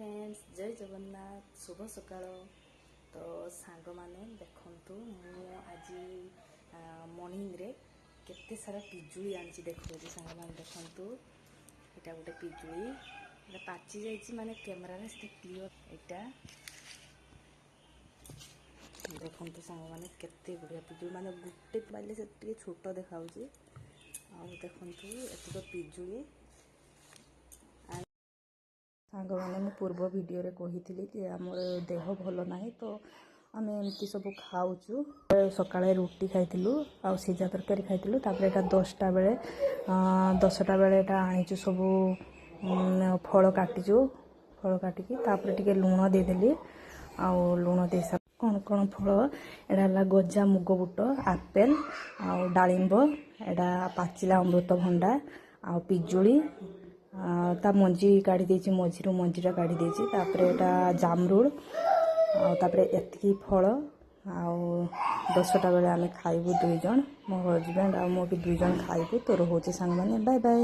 Friends जय जगन्नाथ शुभ सकाळ। तो सांग माने देखंतु मु आज मॉर्निंग रे केते सारा पिजुली आनी देखो सांग माने देखंतु एटा गोटे पिजुली एटा पाची जाइछि माने कैमरा रे से क्लियर एटा देखंतु सांग माने केते बढ़िया पिजुली माने गुटे पाइले से टिके छोट देखाउछि आ देखंतु एतक पिजुली सांग मैंने पूर्व वीडियो रे कही कि आमर देह भल ना तो आम एमती सब खाऊचु। सकाଳେ रुटी खाइलु आ सिजा तरकारी खाइलु तापर एटा 10टा बेले 10टा बेले एटा आनीचु सब फल काटिचु फल काटिकी तापर टिके लूण दे देली आ लूण दे सा कौन कौन फल एटा गजा मुग बुट आपेल आ डालिंब एटा पाचिला अमृतभंडा आ पिजुली ता मंजी काढ़ी देछि मझिरु मंजीटा काढ़ी देछि तापर एटा जामरुल आ तापर एतकी फल आ 10टा बेले आमे खाइबु 2 जण मो हस्बैंड आ मो भी 2 जण खाइबु। तोर होछि संग माने बाय बाय।